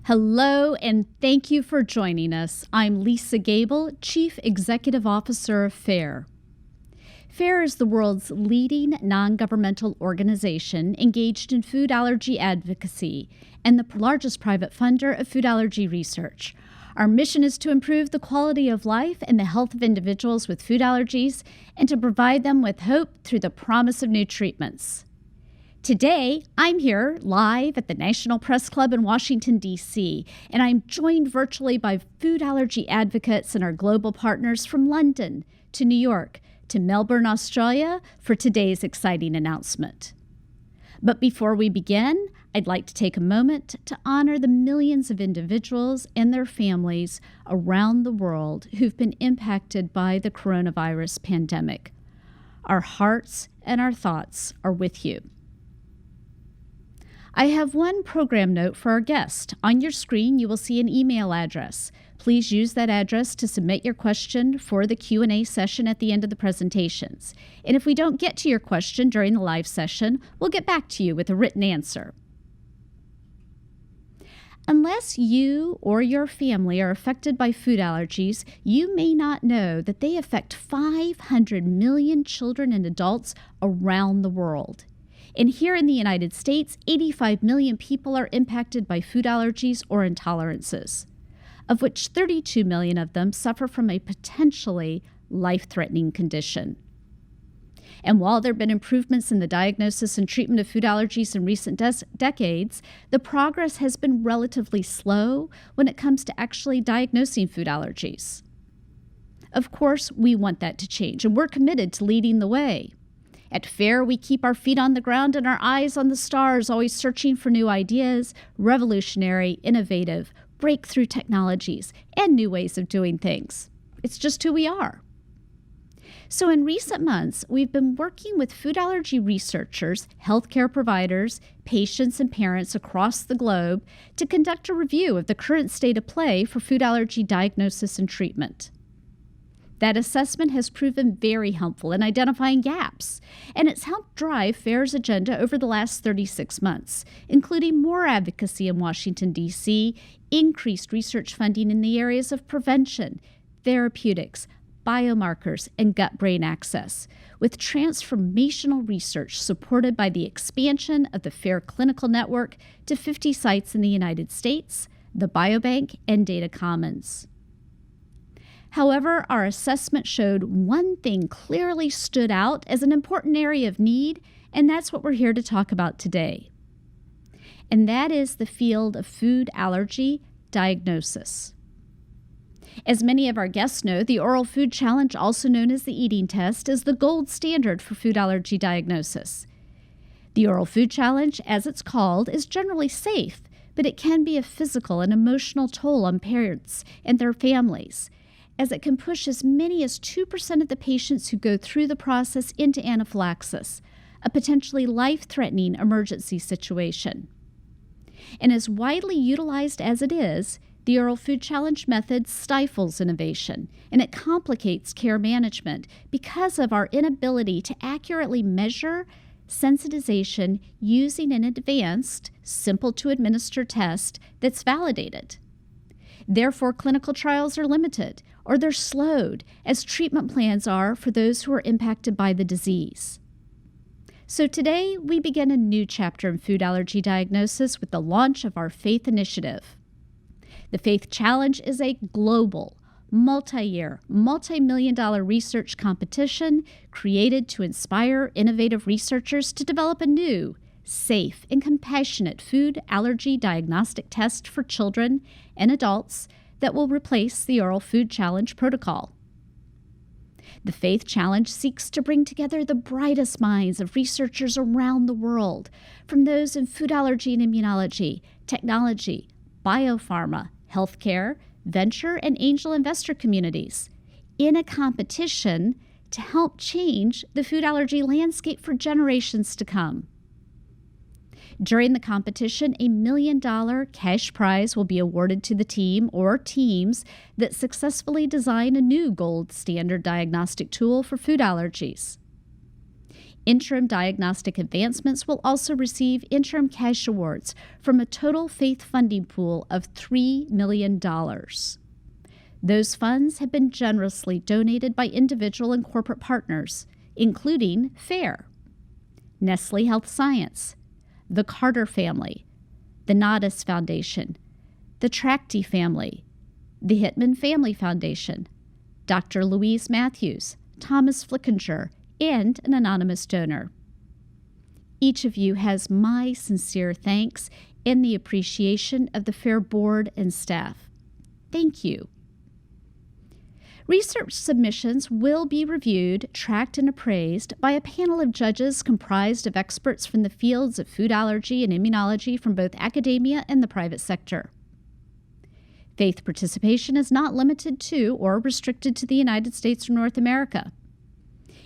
Hello, and thank you for joining us. I'm Lisa Gable, Chief Executive Officer of FARE. FARE is the world's leading non-governmental organization engaged in food allergy advocacy and the largest private funder of food allergy research. Our mission is to improve the quality of life and the health of individuals with food allergies and to provide them with hope through the promise of new treatments. Today, I'm here live at the National Press Club in Washington, D.C., and I'm joined virtually by food allergy advocates and our global partners from London to New York to Melbourne, Australia, for today's exciting announcement. But before we begin, I'd like to take a moment to honor the millions of individuals and their families around the world who've been impacted by the coronavirus pandemic. Our hearts and our thoughts are with you. I have one program note for our guest. On your screen, you will see an email address. Please use that address to submit your question for the Q&A session at the end of the presentations. And if we don't get to your question during the live session, we'll get back to you with a written answer. Unless you or your family are affected by food allergies, you may not know that they affect 500 million children and adults around the world. And here in the United States, 85 million people are impacted by food allergies or intolerances, of which 32 million of them suffer from a potentially life-threatening condition. And while there have been improvements in the diagnosis and treatment of food allergies in recent decades, the progress has been relatively slow when it comes to actually diagnosing food allergies. Of course, we want that to change, and we're committed to leading the way. At FARE, we keep our feet on the ground and our eyes on the stars, always searching for new ideas, revolutionary, innovative, breakthrough technologies, and new ways of doing things. It's just who we are. So in recent months, we've been working with food allergy researchers, healthcare providers, patients, and parents across the globe to conduct a review of the current state of play for food allergy diagnosis and treatment. That assessment has proven very helpful in identifying gaps, and it's helped drive FARE's agenda over the last 36 months, including more advocacy in Washington, D.C., increased research funding in the areas of prevention, therapeutics, biomarkers, and gut-brain access, with transformational research supported by the expansion of the FARE Clinical Network to 50 sites in the United States, the Biobank, and Data Commons. However, our assessment showed one thing clearly stood out as an important area of need, and that's what we're here to talk about today. And that is the field of food allergy diagnosis. As many of our guests know, the oral food challenge, also known as the eating test, is the gold standard for food allergy diagnosis. The oral food challenge, as it's called, is generally safe, but it can be a physical and emotional toll on parents and their families, as it can push as many as 2% of the patients who go through the process into anaphylaxis, a potentially life-threatening emergency situation. And as widely utilized as it is, the oral food challenge method stifles innovation, and it complicates care management because of our inability to accurately measure sensitization using an advanced, simple-to-administer test that's validated. Therefore, clinical trials are limited, or they're slowed, as treatment plans are for those who are impacted by the disease. So today, we begin a new chapter in food allergy diagnosis with the launch of our FAITH initiative. The FAITH Challenge is a global, multi-year, multi-million-dollar research competition created to inspire innovative researchers to develop a new, safe, and compassionate food allergy diagnostic test for children and adults that will replace the oral food challenge protocol. The FAITH Challenge seeks to bring together the brightest minds of researchers around the world, from those in food allergy and immunology, technology, biopharma, healthcare, venture, and angel investor communities, in a competition to help change the food allergy landscape for generations to come. During the competition, a $1 million cash prize will be awarded to the team or teams that successfully design a new gold standard diagnostic tool for food allergies. Interim diagnostic advancements will also receive interim cash awards from a total faith funding pool of $3 million. Those funds have been generously donated by individual and corporate partners, including FAIR, Nestle Health Science, the Carter Family, the Nadas Foundation, the Tracty Family, the Hittman Family Foundation, Dr. Louise Matthews, Thomas Flickinger, and an anonymous donor. Each of you has my sincere thanks and the appreciation of the FAIR board and staff. Thank you. Research submissions will be reviewed, tracked, and appraised by a panel of judges comprised of experts from the fields of food allergy and immunology from both academia and the private sector. Faith participation is not limited to or restricted to the United States or North America.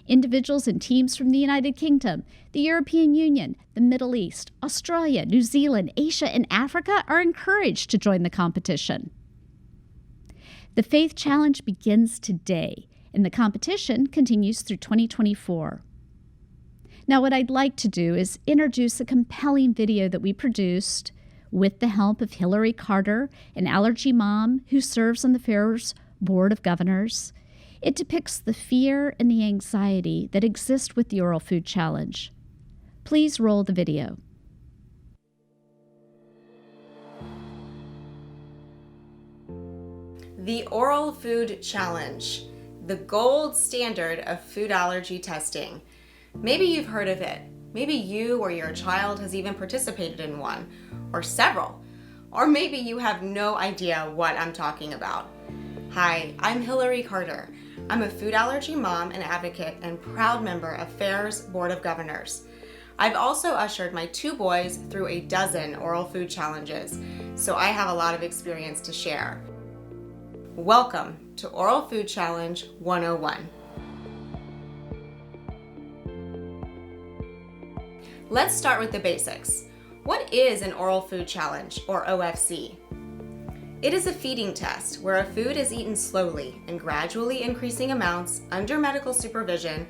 Individuals and teams from the United Kingdom, the European Union, the Middle East, Australia, New Zealand, Asia, and Africa are encouraged to join the competition. The Faith Challenge begins today, and the competition continues through 2024. Now, what I'd like to do is introduce a compelling video that we produced with the help of Hillary Carter, an allergy mom who serves on the FAIR's Board of Governors. It depicts the fear and the anxiety that exist with the Oral Food Challenge. Please roll the video. The Oral Food Challenge, the gold standard of food allergy testing. Maybe you've heard of it. Maybe you or your child has even participated in one, or several. Or maybe you have no idea what I'm talking about. Hi, I'm Hillary Carter. I'm a food allergy mom and advocate and proud member of FAIR's Board of Governors. I've also ushered my 2 boys through a dozen oral food challenges, so I have a lot of experience to share. Welcome to Oral Food Challenge 101. Let's start with the basics. What is an oral food challenge, or OFC? It is a feeding test where a food is eaten slowly in gradually increasing amounts under medical supervision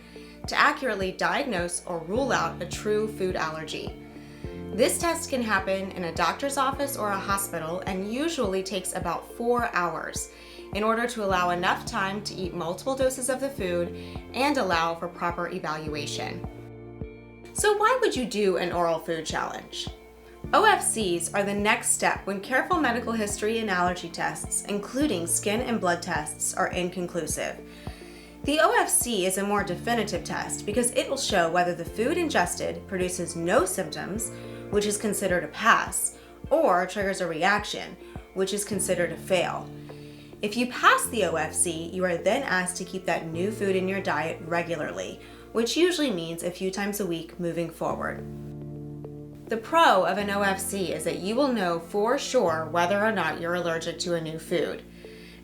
to accurately diagnose or rule out a true food allergy. This test can happen in a doctor's office or a hospital and usually takes about 4 hours in order to allow enough time to eat multiple doses of the food and allow for proper evaluation. So why would you do an oral food challenge? OFCs are the next step when careful medical history and allergy tests, including skin and blood tests, are inconclusive. The OFC is a more definitive test because it will show whether the food ingested produces no symptoms, which is considered a pass, or triggers a reaction, which is considered a fail. If you pass the OFC, you are then asked to keep that new food in your diet regularly, which usually means a few times a week moving forward. The pro of an OFC is that you will know for sure whether or not you're allergic to a new food.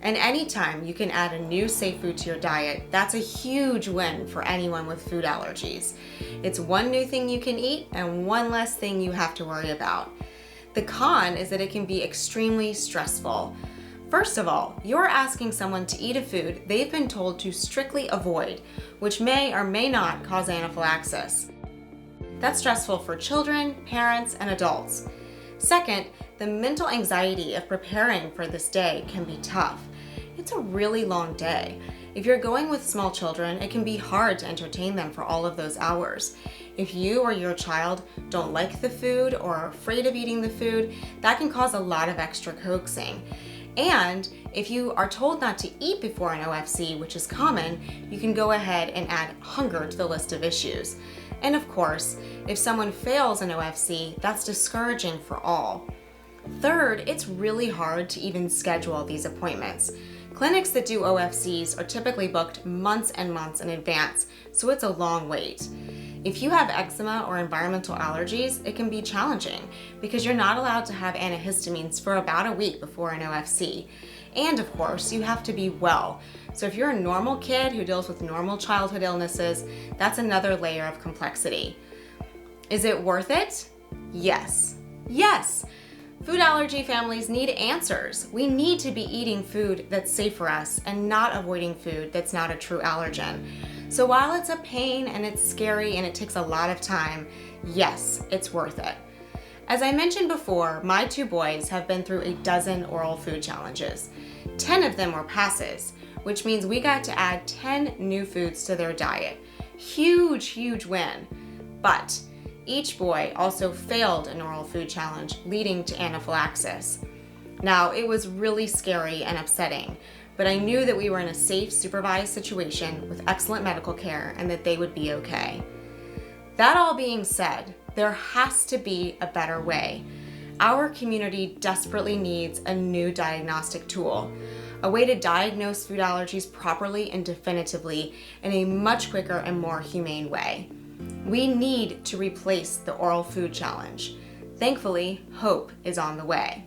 And anytime you can add a new safe food to your diet, that's a huge win for anyone with food allergies. It's one new thing you can eat and one less thing you have to worry about. The con is that it can be extremely stressful. First of all, you're asking someone to eat a food they've been told to strictly avoid, which may or may not cause anaphylaxis. That's stressful for children, parents, and adults. Second, the mental anxiety of preparing for this day can be tough. It's a really long day. If you're going with small children, it can be hard to entertain them for all of those hours. If you or your child don't like the food or are afraid of eating the food, that can cause a lot of extra coaxing. And if you are told not to eat before an OFC, which is common, you can go ahead and add hunger to the list of issues. And of course, if someone fails an OFC, that's discouraging for all. Third, it's really hard to even schedule these appointments. Clinics that do OFCs are typically booked months and months in advance, so it's a long wait. If you have eczema or environmental allergies, it can be challenging because you're not allowed to have antihistamines for about a week before an OFC. And of course, you have to be well. So if you're a normal kid who deals with normal childhood illnesses, that's another layer of complexity. Is it worth it? Yes. Yes! Food allergy families need answers. We need to be eating food that's safe for us and not avoiding food that's not a true allergen. So while it's a pain and it's scary and it takes a lot of time, yes, it's worth it. As I mentioned before, my 2 boys have been through a dozen oral food challenges. 10 of them were passes, which means we got to add 10 new foods to their diet. Huge, huge win. But each boy also failed an oral food challenge, leading to anaphylaxis. Now, it was really scary and upsetting, but I knew that we were in a safe, supervised situation with excellent medical care and that they would be okay. That all being said, there has to be a better way. Our community desperately needs a new diagnostic tool, a way to diagnose food allergies properly and definitively in a much quicker and more humane way. We need to replace the oral food challenge. Thankfully, hope is on the way.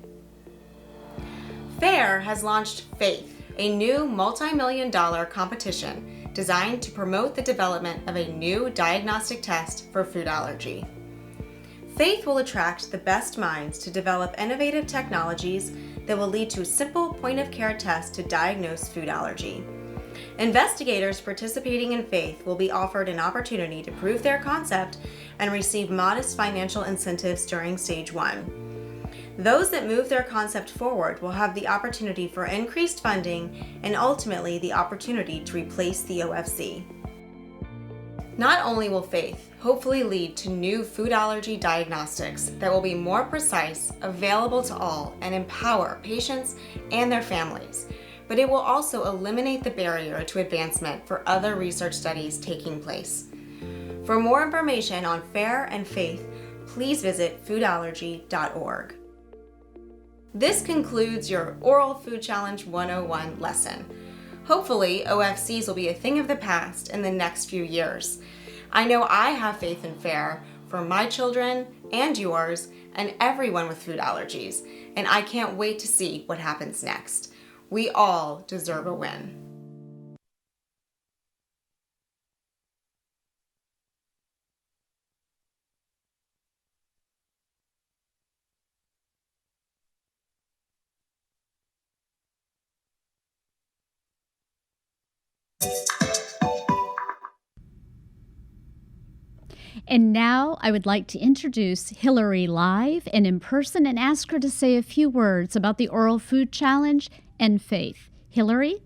FAIR has launched FAITH, a new multi-million-dollar competition designed to promote the development of a new diagnostic test for food allergy. FAITH will attract the best minds to develop innovative technologies that will lead to a simple point-of-care test to diagnose food allergy. Investigators participating in FAITH will be offered an opportunity to prove their concept and receive modest financial incentives during Stage 1. Those that move their concept forward will have the opportunity for increased funding and ultimately the opportunity to replace the OFC. Not only will FAITH hopefully lead to new food allergy diagnostics that will be more precise, available to all, and empower patients and their families, but it will also eliminate the barrier to advancement for other research studies taking place. For more information on FAIR and FAITH, please visit foodallergy.org. This concludes your Oral Food Challenge 101 lesson. Hopefully, OFCs will be a thing of the past in the next few years. I know I have faith in FAIR for my children and yours and everyone with food allergies, and I can't wait to see what happens next. We all deserve a win. And now I would like to introduce Hillary live and in person and ask her to say a few words about the Oral Food Challenge and FAITH. Hillary?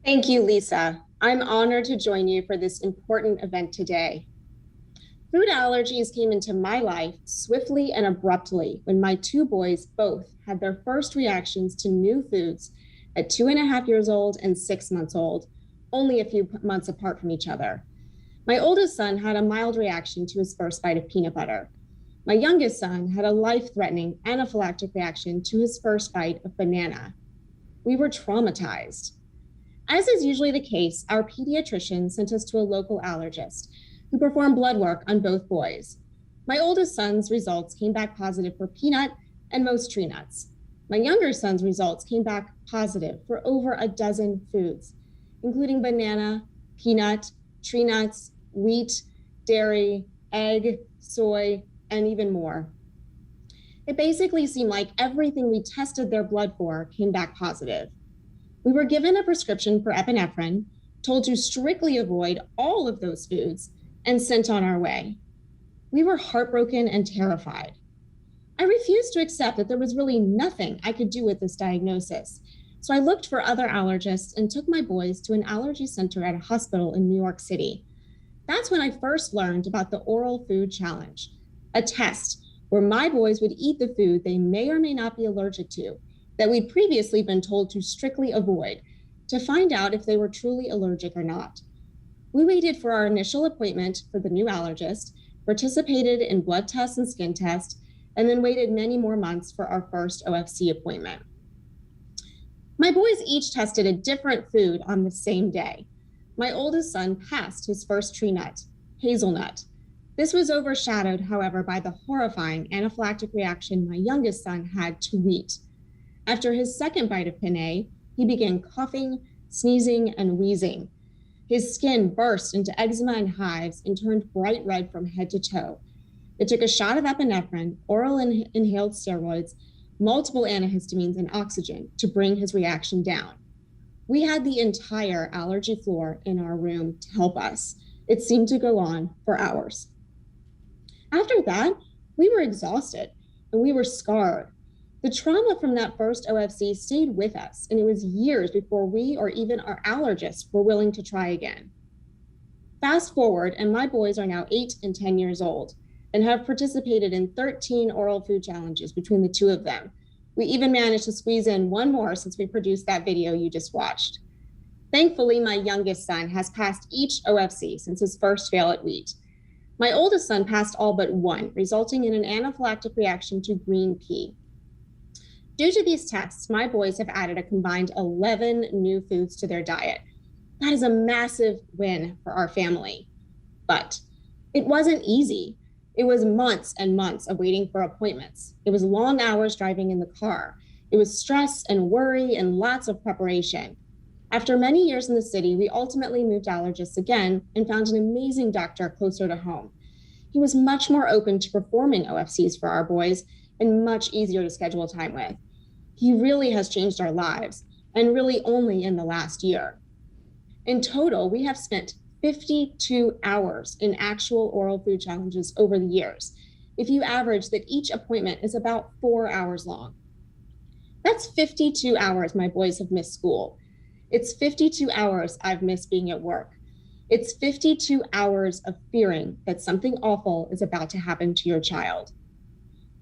Thank you, Lisa. I'm honored to join you for this important event today. Food allergies came into my life swiftly and abruptly when my 2 boys both had their first reactions to new foods at 2.5 years old and 6 months old, only a few months apart from each other. My oldest son had a mild reaction to his first bite of peanut butter. My youngest son had a life-threatening anaphylactic reaction to his first bite of banana. We were traumatized. As is usually the case, our pediatrician sent us to a local allergist who performed blood work on both boys. My oldest son's results came back positive for peanut and most tree nuts. My younger son's results came back positive for over a dozen foods, including banana, peanut, tree nuts, wheat, dairy, egg, soy, and even more. It basically seemed like everything we tested their blood for came back positive. We were given a prescription for epinephrine, told to strictly avoid all of those foods, and sent on our way. We were heartbroken and terrified. I refused to accept that there was really nothing I could do with this diagnosis. So I looked for other allergists and took my boys to an allergy center at a hospital in New York City. That's when I first learned about the Oral Food Challenge, a test where my boys would eat the food they may or may not be allergic to, that we'd previously been told to strictly avoid, to find out if they were truly allergic or not. We waited for our initial appointment for the new allergist, participated in blood tests and skin tests, and then waited many more months for our first OFC appointment. My boys each tested a different food on the same day. My oldest son passed his first tree nut, hazelnut. This was overshadowed, however, by the horrifying anaphylactic reaction my youngest son had to wheat. After his second bite of penne, he began coughing, sneezing, and wheezing. His skin burst into eczema and hives and turned bright red from head to toe. It took a shot of epinephrine, oral inhaled steroids, multiple antihistamines, and oxygen to bring his reaction down. We had the entire allergy floor in our room to help us. It seemed to go on for hours. After that, we were exhausted and we were scarred. The trauma from that first OFC stayed with us, and it was years before we or even our allergists were willing to try again. Fast forward, and my boys are now 8 and 10 years old and have participated in 13 oral food challenges between the two of them. We even managed to squeeze in one more since we produced that video you just watched. Thankfully, my youngest son has passed each OFC since his first fail at wheat. My oldest son passed all but one, resulting in an anaphylactic reaction to green pea. Due to these tests, my boys have added a combined 11 new foods to their diet. That is a massive win for our family. But it wasn't easy. It was months and months of waiting for appointments. It was long hours driving in the car. It was stress and worry and lots of preparation. After many years in the city, we ultimately moved allergists again and found an amazing doctor closer to home. He was much more open to performing OFCs for our boys and much easier to schedule time with. He really has changed our lives, and really only in the last year. In total, we have spent 52 hours in actual oral food challenges over the years. If you average that each appointment is about 4 hours long. That's 52 hours my boys have missed school. It's 52 hours I've missed being at work. It's 52 hours of fearing that something awful is about to happen to your child.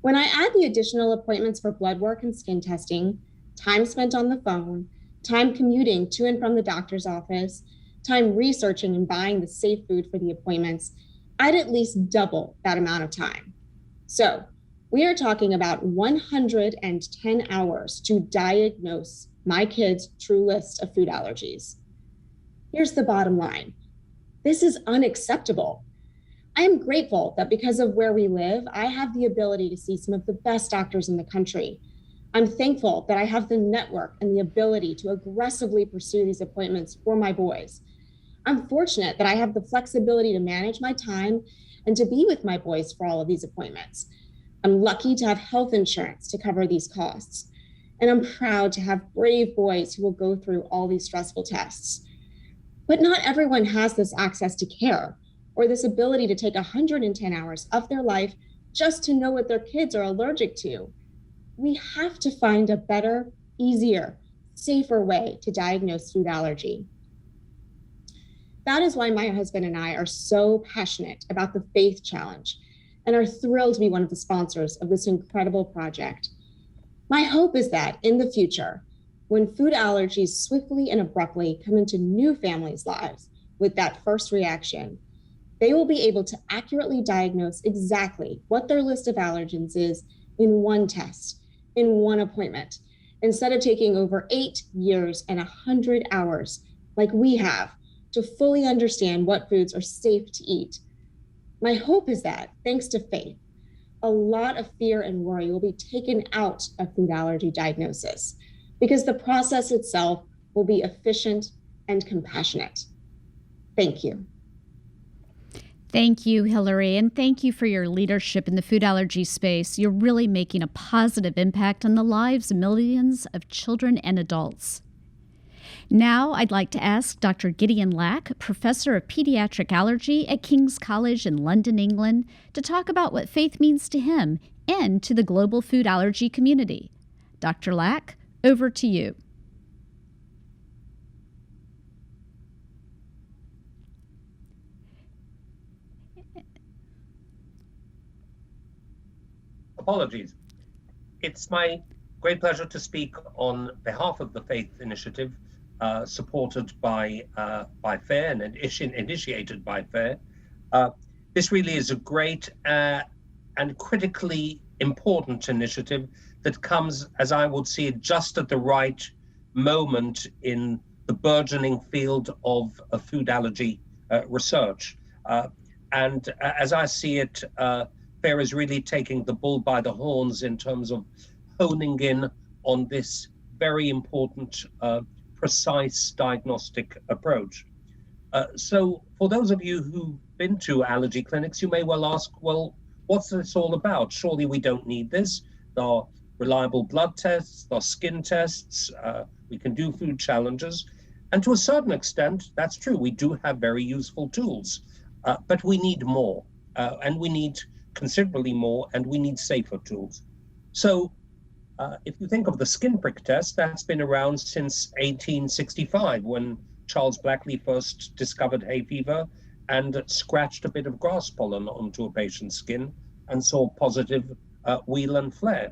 When I add the additional appointments for blood work and skin testing, time spent on the phone, time commuting to and from the doctor's office, time researching and buying the safe food for the appointments, I'd at least double that amount of time. So we are talking about 110 hours to diagnose my kids' true list of food allergies. Here's the bottom line. This is unacceptable. I am grateful that because of where we live, I have the ability to see some of the best doctors in the country. I'm thankful that I have the network and the ability to aggressively pursue these appointments for my boys. I'm fortunate that I have the flexibility to manage my time and to be with my boys for all of these appointments. I'm lucky to have health insurance to cover these costs. And I'm proud to have brave boys who will go through all these stressful tests. But not everyone has this access to care or this ability to take 110 hours of their life just to know what their kids are allergic to. We have to find a better, easier, safer way to diagnose food allergy. That is why my husband and I are so passionate about the Faith Challenge and are thrilled to be one of the sponsors of this incredible project. My hope is that in the future, when food allergies swiftly and abruptly come into new families' lives with that first reaction, they will be able to accurately diagnose exactly what their list of allergens is in one test, in one appointment, instead of taking over 8 years and 100 hours like we have to fully understand what foods are safe to eat. My hope is that, thanks to Faith, a lot of fear and worry will be taken out of food allergy diagnosis because the process itself will be efficient and compassionate. Thank you. Thank you, Hillary, and thank you for your leadership in the food allergy space. You're really making a positive impact on the lives of millions of children and adults. Now, I'd like to ask Dr. Gideon Lack, Professor of Pediatric Allergy at King's College in London, England, to talk about what faith means to him and to the global food allergy community. Dr. Lack, over to you. Apologies. It's my great pleasure to speak on behalf of the Faith Initiative, supported by FAIR and initiated by FAIR. This really is a great and critically important initiative that comes, as I would see it, just at the right moment in the burgeoning field of food allergy research. And as I see it, FAIR is really taking the bull by the horns in terms of honing in on this very important, precise diagnostic approach. So for those of you who've been to allergy clinics, you may well ask, well, what's this all about? Surely we don't need this. There are reliable blood tests, there are skin tests, we can do food challenges. And to a certain extent, that's true. We do have very useful tools, but we need more, and we need considerably more, and we need safer tools. So if you think of the skin prick test, that's been around since 1865, when Charles Blackley first discovered hay fever and scratched a bit of grass pollen onto a patient's skin and saw positive wheal and flare.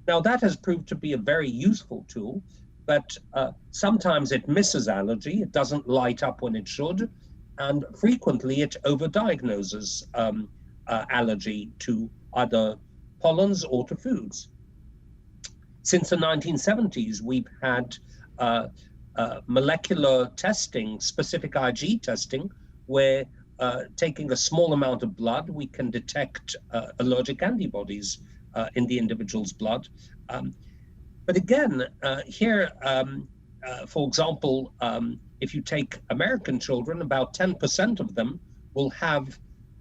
Now, that has proved to be a very useful tool, but sometimes it misses allergy. It doesn't light up when it should, and frequently it overdiagnoses allergy to either pollens or to foods. Since the 1970s, we've had molecular testing, specific IG testing, where taking a small amount of blood, we can detect allergic antibodies in the individual's blood. But again, here, for example, if you take American children, about 10% of them will have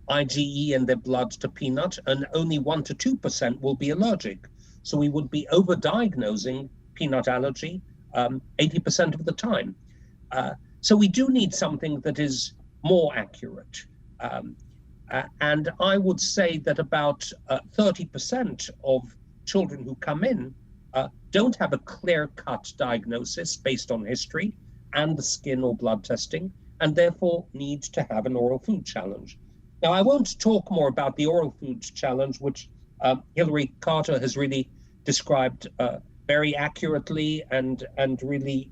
IgE in their blood to peanut, and only 1 to 2% will be allergic. So we would be overdiagnosing peanut allergy 80% of the time. So we do need something that is more accurate. And I would say that about 30% of children who come in don't have a clear-cut diagnosis based on history and the skin or blood testing, and therefore need to have an oral food challenge. Now, I won't talk more about the oral food challenge, which Hillary Carter has really described very accurately and really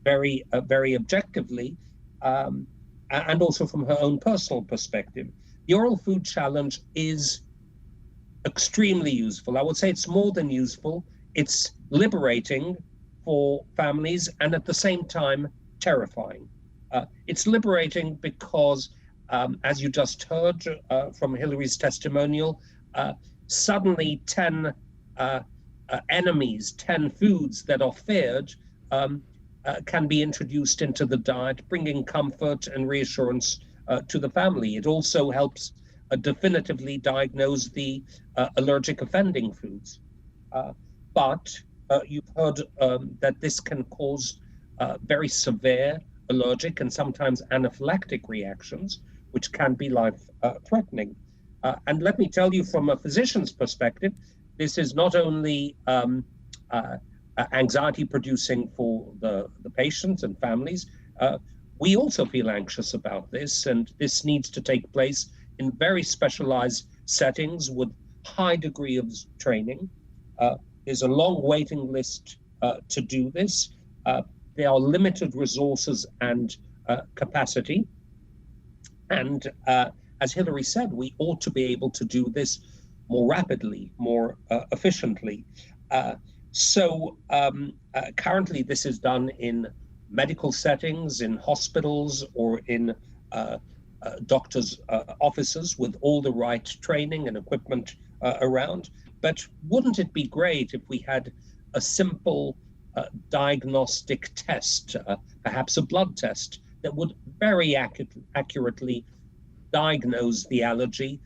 very objectively, and also from her own personal perspective. The oral food challenge is extremely useful. I would say it's more than useful. It's liberating for families and at the same time terrifying. It's liberating because, as you just heard from Hillary's testimonial, suddenly 10 enemies, 10 foods that are feared can be introduced into the diet, bringing comfort and reassurance to the family. It also helps definitively diagnose the allergic offending foods. But you've heard that this can cause very severe allergic and sometimes anaphylactic reactions, which can be life-threatening. And let me tell you, from a physician's perspective, this is not only anxiety-producing for the patients and families. We also feel anxious about this, and this needs to take place in very specialized settings with high degree of training. There's a long waiting list to do this. There are limited resources and capacity. And as Hillary said, we ought to be able to do this more rapidly, more efficiently. So currently this is done in medical settings, in hospitals, or in doctors' offices with all the right training and equipment around. But wouldn't it be great if we had a simple diagnostic test, perhaps a blood test, that would very accurately diagnose the allergy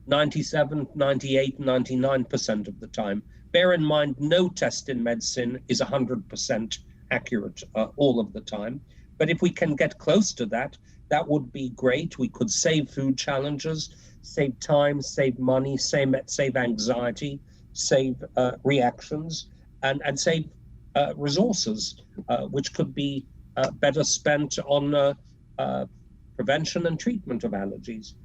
97, 98, 99% of the time. Bear in mind, no test in medicine is 100% accurate all of the time. But if we can get close to that, that would be great. We could save food challenges, save time, save money, save anxiety, save reactions, and save resources, which could be better spent on prevention and treatment of allergies.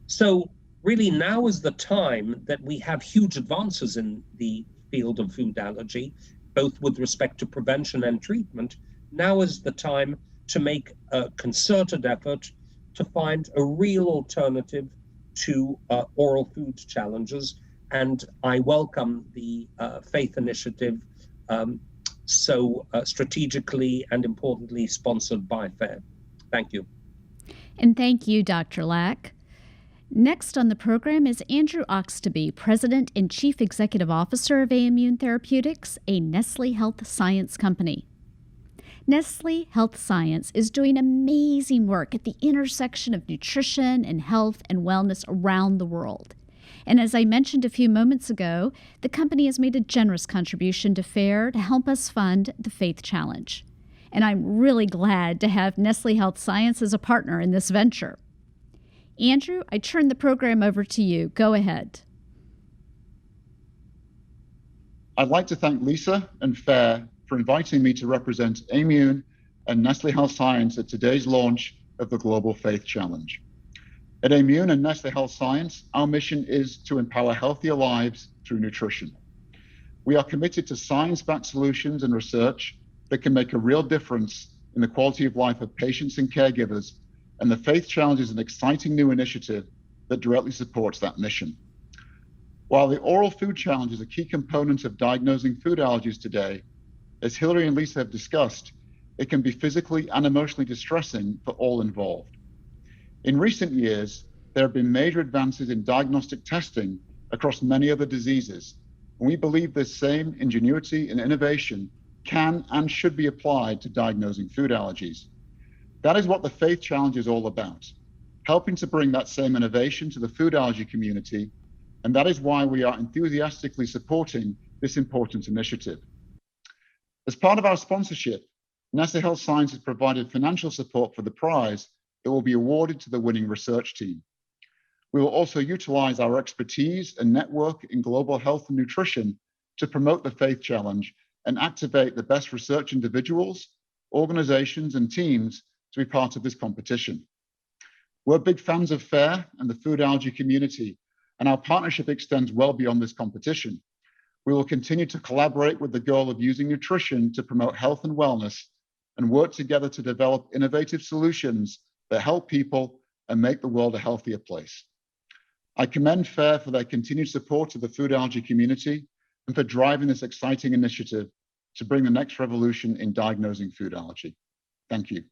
So really now is the time that we have huge advances in the field of food allergy, both with respect to prevention and treatment. Now is the time to make a concerted effort to find a real alternative to oral food challenges. And I welcome the Faith Initiative, so strategically and importantly sponsored by FAIR. Thank you. And thank you, Dr. Lack. Next on the program is Andrew Oxtoby, President and Chief Executive Officer of Aimmune Therapeutics, a Nestle Health Science company. Nestle Health Science is doing amazing work at the intersection of nutrition and health and wellness around the world. And as I mentioned a few moments ago, the company has made a generous contribution to FAIR to help us fund the Faith Challenge. And I'm really glad to have Nestle Health Science as a partner in this venture. Andrew, I turn the program over to you. Go ahead. I'd like to thank Lisa and FAIR for inviting me to represent Aimmune and Nestle Health Science at today's launch of the Global Faith Challenge. At Aimmune and Nestle Health Science, our mission is to empower healthier lives through nutrition. We are committed to science-backed solutions and research that can make a real difference in the quality of life of patients and caregivers, and the Faith Challenge is an exciting new initiative that directly supports that mission. While the oral food challenge is a key component of diagnosing food allergies today, as Hilary and Lisa have discussed, it can be physically and emotionally distressing for all involved. In recent years, there have been major advances in diagnostic testing across many other diseases, and we believe this same ingenuity and innovation can and should be applied to diagnosing food allergies. That is what the Faith Challenge is all about, helping to bring that same innovation to the food allergy community, and that is why we are enthusiastically supporting this important initiative. As part of our sponsorship, Nestle Health Science has provided financial support for the prize that will be awarded to the winning research team. We will also utilize our expertise and network in global health and nutrition to promote the Faith Challenge and activate the best research individuals, organizations, and teams to be part of this competition. We're big fans of FAIR and the food allergy community, and our partnership extends well beyond this competition. We will continue to collaborate with the goal of using nutrition to promote health and wellness and work together to develop innovative solutions that help people and make the world a healthier place. I commend FAIR for their continued support of the food allergy community and for driving this exciting initiative to bring the next revolution in diagnosing food allergy. Thank you.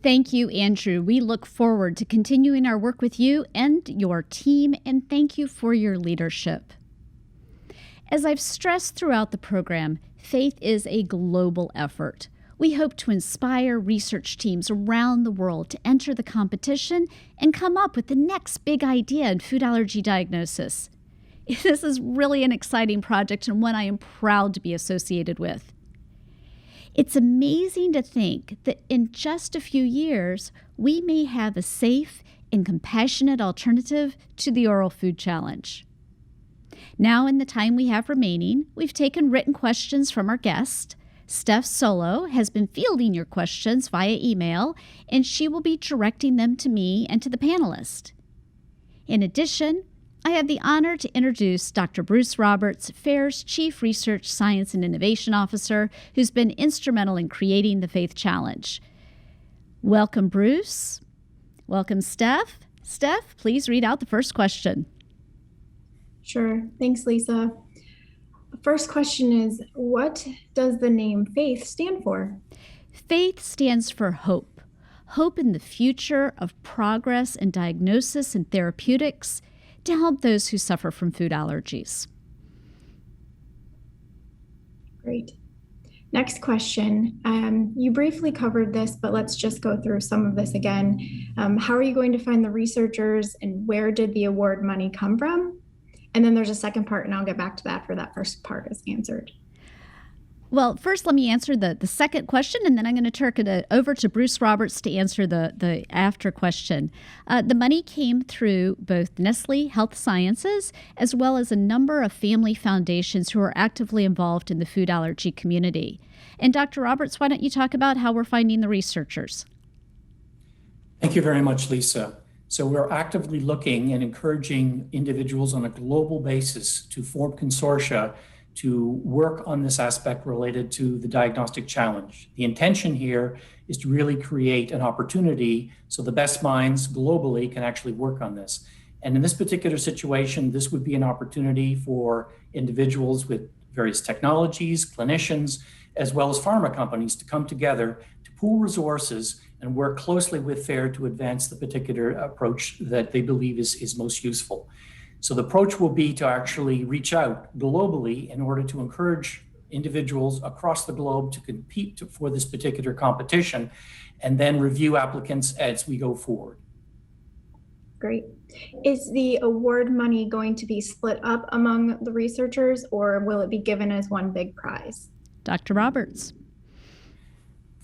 Thank you, Andrew. We look forward to continuing our work with you and your team, and thank you for your leadership. As I've stressed throughout the program, Faith is a global effort. We hope to inspire research teams around the world to enter the competition and come up with the next big idea in food allergy diagnosis. This is really an exciting project and one I am proud to be associated with. It's amazing to think that in just a few years, we may have a safe and compassionate alternative to the oral food challenge. Now, in the time we have remaining, we've taken written questions from our guest. Steph Solo has been fielding your questions via email, and she will be directing them to me and to the panelists. In addition, I have the honor to introduce Dr. Bruce Roberts, FAIR's Chief Research, Science, and Innovation Officer, who's been instrumental in creating the Faith Challenge. Welcome, Bruce. Welcome, Steph. Steph, please read out the first question. Sure. Thanks, Lisa. The first question is, what does the name Faith stand for? Faith stands for hope. Hope in the future of progress in diagnosis and therapeutics to help those who suffer from food allergies. Great. Next question. You briefly covered this, but let's just go through some of this again. How are you going to find the researchers, and where did the award money come from? And then there's a second part, and I'll get back to that for that first part is answered. Well, first let me answer the second question, and then I'm going to turn it over to Bruce Roberts to answer the after question. The money came through both Nestle Health Sciences as well as a number of family foundations who are actively involved in the food allergy community. And Dr. Roberts, why don't you talk about how we're finding the researchers? Thank you very much, Lisa. So we're actively looking and encouraging individuals on a global basis to form consortia to work on this aspect related to the diagnostic challenge. The intention here is to really create an opportunity so the best minds globally can actually work on this. And in this particular situation, this would be an opportunity for individuals with various technologies, clinicians, as well as pharma companies to come together to pool resources and work closely with FAIR to advance the particular approach that they believe is most useful. So the approach will be to actually reach out globally in order to encourage individuals across the globe to compete for this particular competition, and then review applicants as we go forward. Great. Is the award money going to be split up among the researchers, or will it be given as one big prize? Dr. Roberts.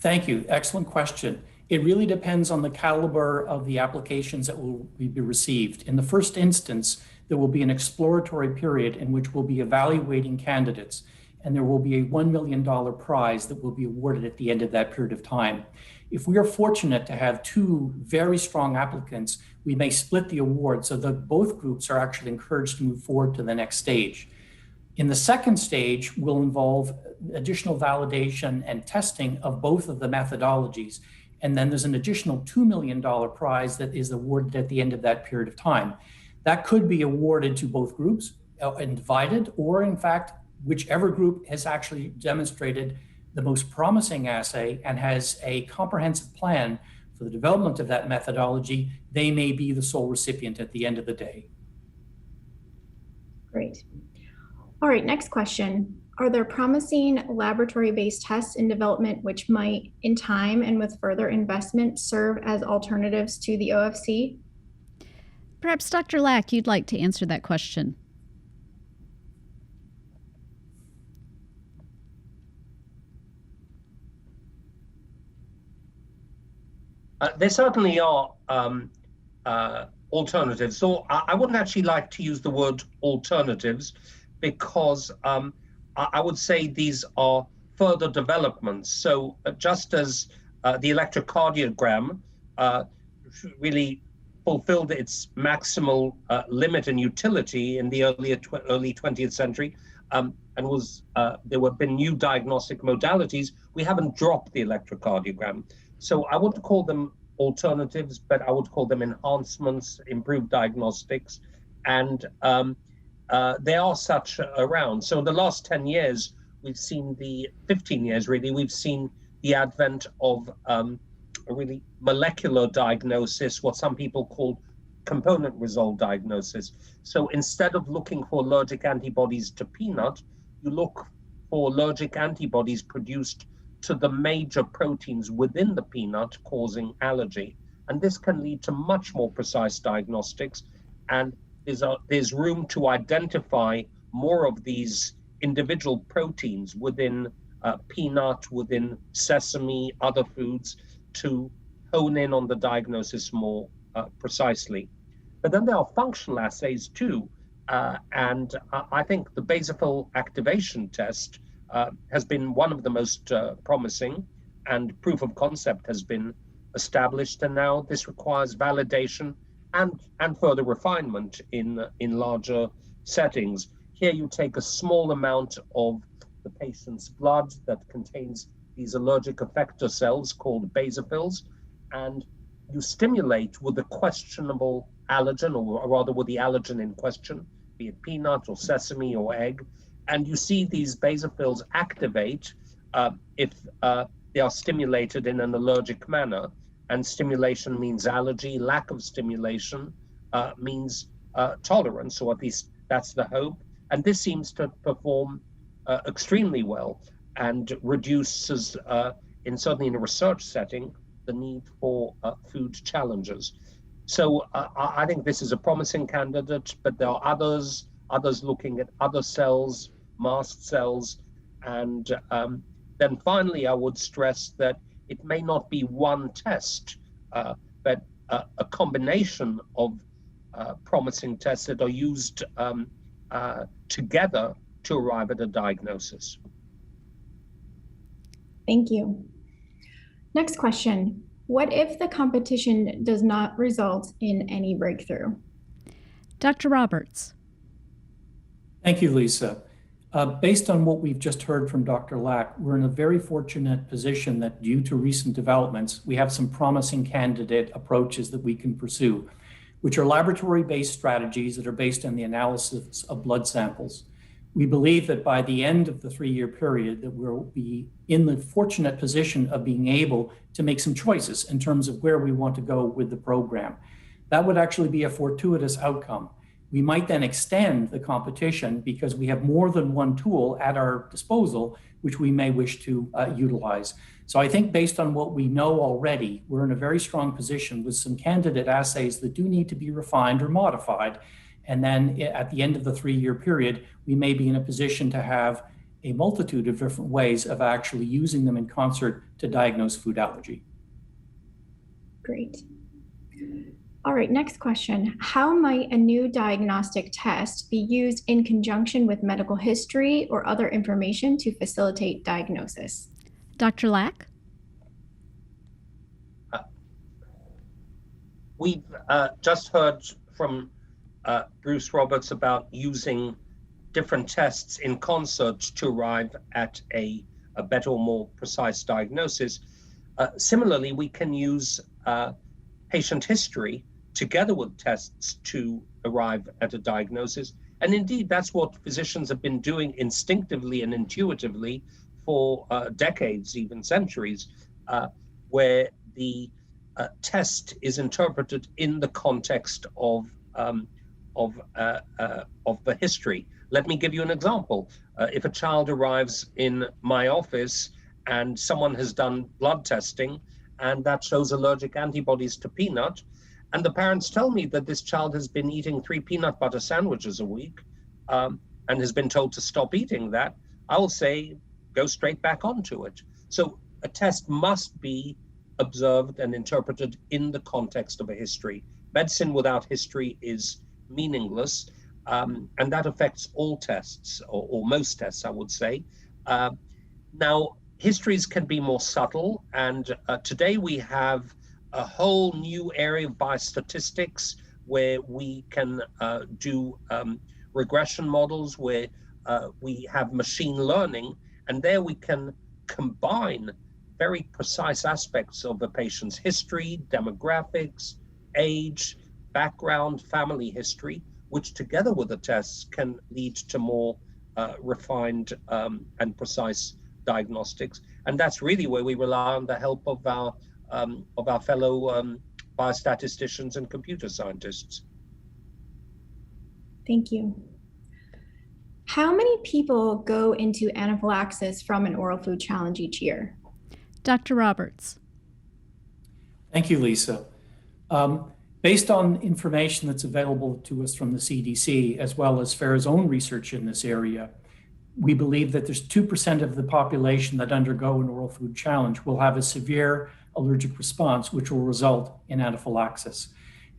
Thank you. Excellent question. It really depends on the caliber of the applications that will be received. In the first instance, there will be an exploratory period in which we'll be evaluating candidates, and there will be a $1 million prize that will be awarded at the end of that period of time. If we are fortunate to have two very strong applicants, we may split the award so that both groups are actually encouraged to move forward to the next stage. In the second stage will involve additional validation and testing of both of the methodologies. And then there's an additional $2 million prize that is awarded at the end of that period of time. That could be awarded to both groups and divided, or in fact, whichever group has actually demonstrated the most promising assay and has a comprehensive plan for the development of that methodology, they may be the sole recipient at the end of the day. Great. All right, next question. Are there promising laboratory-based tests in development which might, in time and with further investment, serve as alternatives to the OFC? Perhaps Dr. Lack, you'd like to answer that question. There certainly are alternatives. So I wouldn't actually like to use the word alternatives because I would say these are further developments. So just as the electrocardiogram really fulfilled its maximal limit and utility in the early 20th century, and there have been new diagnostic modalities, we haven't dropped the electrocardiogram. So I wouldn't call them alternatives, but I would call them enhancements, improved diagnostics, and they are such around. So in the last 10 years, we've seen 15 years really, we've seen the advent of a really molecular diagnosis, what some people call component resolved diagnosis. So instead of looking for allergic antibodies to peanut, you look for allergic antibodies produced to the major proteins within the peanut causing allergy. And this can lead to much more precise diagnostics. And there's room to identify more of these individual proteins within peanut, within sesame, other foods, to hone in on the diagnosis more precisely. But then there are functional assays too. And I think the basophil activation test has been one of the most promising, and proof of concept has been established. And now this requires validation and further refinement in larger settings. Here you take a small amount of the patient's blood that contains these allergic effector cells called basophils, and you stimulate with the questionable allergen, or rather with the allergen in question, be it peanut or sesame or egg, and you see these basophils activate if they are stimulated in an allergic manner. And stimulation means allergy, lack of stimulation means tolerance, or at least that's the hope. And this seems to perform extremely well and reduces, certainly in a research setting, the need for food challenges. So I think this is a promising candidate, but there are others looking at other cells, mast cells. And then finally, I would stress that it may not be one test, but a combination of promising tests that are used together to arrive at a diagnosis. Thank you. Next question. What if the competition does not result in any breakthrough? Dr. Roberts. Thank you, Lisa. Based on what we've just heard from Dr. Lack, we're in a very fortunate position that due to recent developments, we have some promising candidate approaches that we can pursue, which are laboratory-based strategies that are based on the analysis of blood samples. We believe that by the end of the 3-year period that we'll be in the fortunate position of being able to make some choices in terms of where we want to go with the program. That would actually be a fortuitous outcome. we might then extend the competition because we have more than one tool at our disposal, which we may wish to utilize. So I think based on what we know already, we're in a very strong position with some candidate assays that do need to be refined or modified. And then at the end of the 3-year period, we may be in a position to have a multitude of different ways of actually using them in concert to diagnose food allergy. Great. All right, next question. How might a new diagnostic test be used in conjunction with medical history or other information to facilitate diagnosis? Dr. Lack? We've just heard from Bruce Roberts about using different tests in concert to arrive at a better or more precise diagnosis. Similarly, we can use patient history together with tests to arrive at a diagnosis. And indeed, that's what physicians have been doing instinctively and intuitively for decades, even centuries, where the test is interpreted in the context of the history. Let me give you an example. If a child arrives in my office and someone has done blood testing and that shows allergic antibodies to peanut, and the parents tell me that this child has been eating 3 peanut butter sandwiches a week and has been told to stop eating that, I'll say, go straight back onto it. So a test must be observed and interpreted in the context of a history. Medicine without history is meaningless, and that affects all tests, or most tests, I would say. Now, histories can be more subtle, and today we have a whole new area of biostatistics where we can do regression models, where we have machine learning, and there we can combine very precise aspects of a patient's history, demographics, age, background, family history, which together with the tests can lead to more refined and precise diagnostics. And that's really where we rely on the help of our fellow biostatisticians and computer scientists. Thank you. How many people go into anaphylaxis from an oral food challenge each year? Dr. Roberts. Thank you, Lisa. Based on information that's available to us from the CDC, as well as FAIR's own research in this area, we believe that there's 2% of the population that undergo an oral food challenge will have a severe allergic response, which will result in anaphylaxis.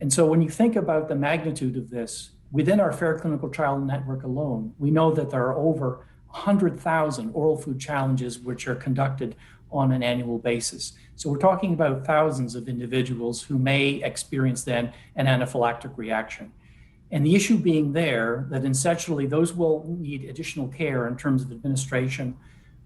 And so when you think about the magnitude of this, within our FAIR clinical trial network alone, we know that there are over 100,000 oral food challenges which are conducted on an annual basis. So we're talking about thousands of individuals who may experience then an anaphylactic reaction. And the issue being there that essentially those will need additional care in terms of administration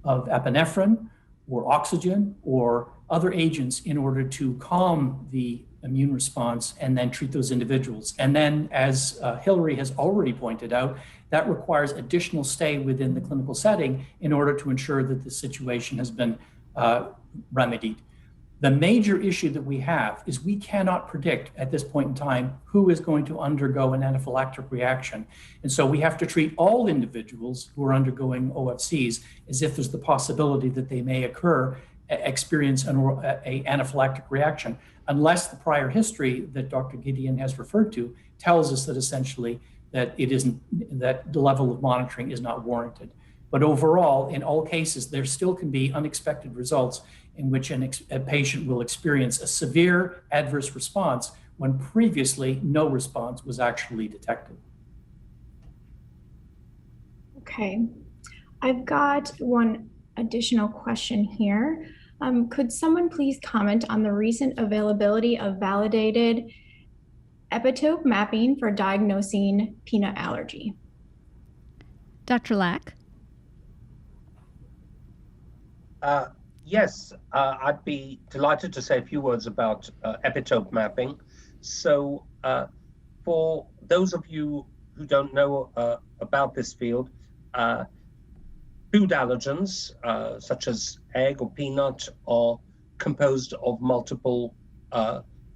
of epinephrine or oxygen or other agents in order to calm the immune response and then treat those individuals. And then, as Hillary has already pointed out, that requires additional stay within the clinical setting in order to ensure that the situation has been remedied. The major issue that we have is we cannot predict at this point in time who is going to undergo an anaphylactic reaction. And so we have to treat all individuals who are undergoing OFCs as if there's the possibility that they may experience an anaphylactic reaction, unless the prior history that Dr. Gideon has referred to tells us that essentially that that the level of monitoring is not warranted. But overall, in all cases, there still can be unexpected results in which a patient will experience a severe adverse response when previously no response was actually detected. Okay, I've got one additional question here. Could someone please comment on the recent availability of validated epitope mapping for diagnosing peanut allergy? Dr. Lack? Yes, I'd be delighted to say a few words about epitope mapping. So for those of you who don't know about this field, food allergens, such as egg or peanut, are composed of multiple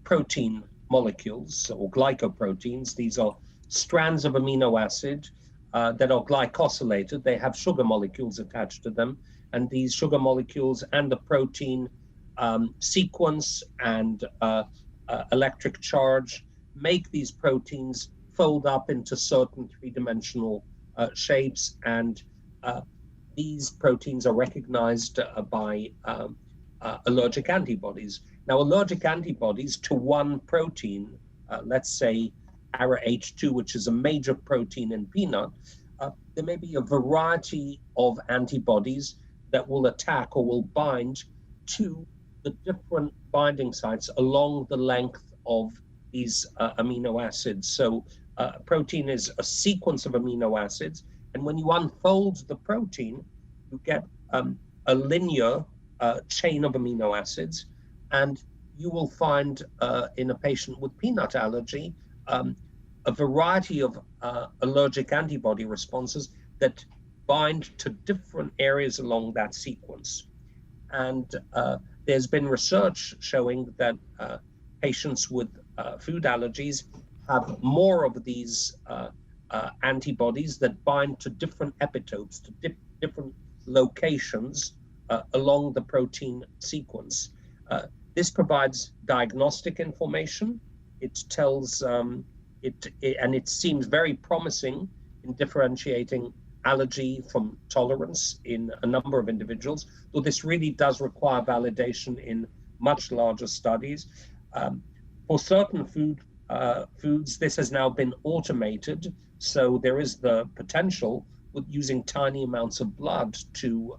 protein molecules or glycoproteins. These are strands of amino acid that are glycosylated. They have sugar molecules attached to them, and these sugar molecules and the protein sequence and electric charge make these proteins fold up into certain three-dimensional shapes, and these proteins are recognized by allergic antibodies. Now, allergic antibodies to one protein, let's say ARA-H2, which is a major protein in peanut, there may be a variety of antibodies that will attack or will bind to the different binding sites along the length of these amino acids. So a protein is a sequence of amino acids, and when you unfold the protein, you get a linear chain of amino acids, and you will find in a patient with peanut allergy a variety of allergic antibody responses that bind to different areas along that sequence. And there's been research showing that patients with food allergies have more of these antibodies that bind to different epitopes, to different locations along the protein sequence. This provides diagnostic information. It tells, and it seems very promising in differentiating allergy from tolerance in a number of individuals, though this really does require validation in much larger studies. For certain foods, this has now been automated, so there is the potential with using tiny amounts of blood to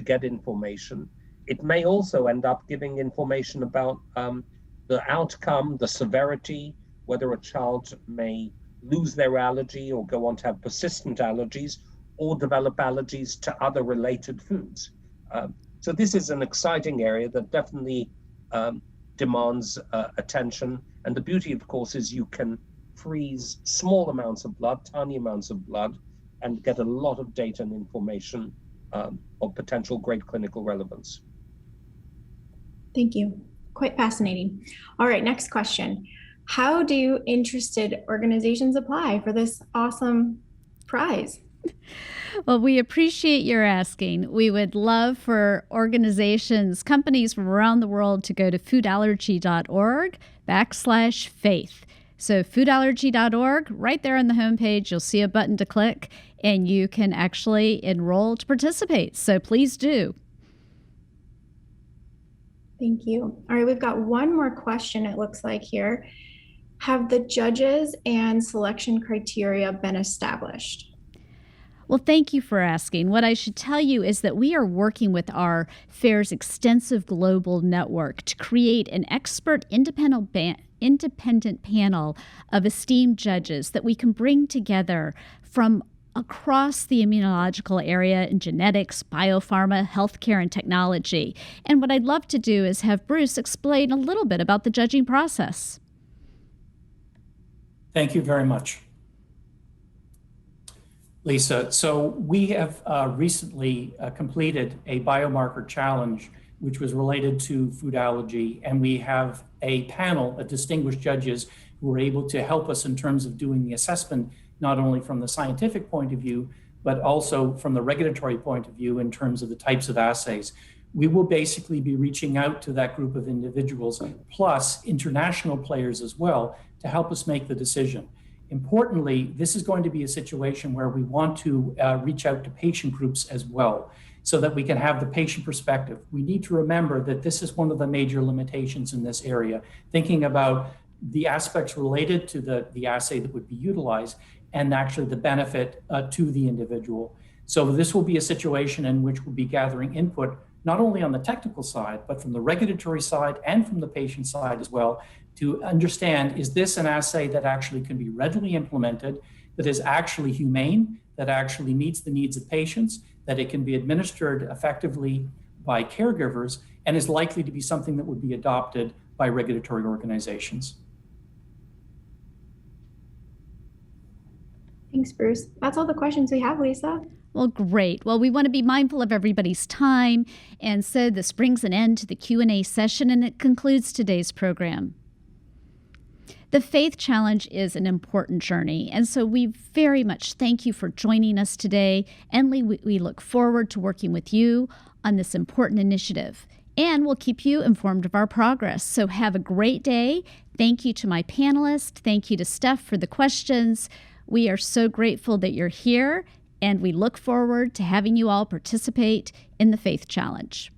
get information. It may also end up giving information about the outcome, the severity, whether a child may lose their allergy or go on to have persistent allergies or develop allergies to other related foods. So this is an exciting area that definitely demands attention. And the beauty, of course, is you can freeze small amounts of blood, tiny amounts of blood, and get a lot of data and information of potential great clinical relevance. Thank you. Quite fascinating. All right, next question. How do interested organizations apply for this awesome prize? Well, we appreciate your asking. We would love for organizations, companies from around the world to go to foodallergy.org/faith. So foodallergy.org, right there on the homepage, you'll see a button to click and you can actually enroll to participate. So please do. Thank you. All right, we've got one more question, it looks like here. Have the judges and selection criteria been established? Well, thank you for asking. What I should tell you is that we are working with our FAIR's extensive global network to create an expert independent panel of esteemed judges that we can bring together from across the immunological area in genetics, biopharma, healthcare, and technology. And what I'd love to do is have Bruce explain a little bit about the judging process. Thank you very much, Lisa. So we have recently completed a biomarker challenge, which was related to food allergy. And we have a panel of distinguished judges who were able to help us in terms of doing the assessment, not only from the scientific point of view, but also from the regulatory point of view in terms of the types of assays. We will basically be reaching out to that group of individuals, plus international players as well, to help us make the decision. Importantly, this is going to be a situation where we want to reach out to patient groups as well, so that we can have the patient perspective. We need to remember that this is one of the major limitations in this area, thinking about the aspects related to the assay that would be utilized and actually the benefit to the individual. So this will be a situation in which we'll be gathering input, not only on the technical side, but from the regulatory side and from the patient side as well, to understand, is this an assay that actually can be readily implemented, that is actually humane, that actually meets the needs of patients, that it can be administered effectively by caregivers, and is likely to be something that would be adopted by regulatory organizations. Thanks, Bruce. That's all the questions we have, Lisa. Well, great. Well, we want to be mindful of everybody's time, and so this brings an end to the Q&A session, and it concludes today's program. The Faith Challenge is an important journey, and so we very much thank you for joining us today. And we look forward to working with you on this important initiative, and we'll keep you informed of our progress. So have a great day. Thank you to my panelists. Thank you to Steph for the questions. We are so grateful that you're here, and we look forward to having you all participate in the Faith Challenge.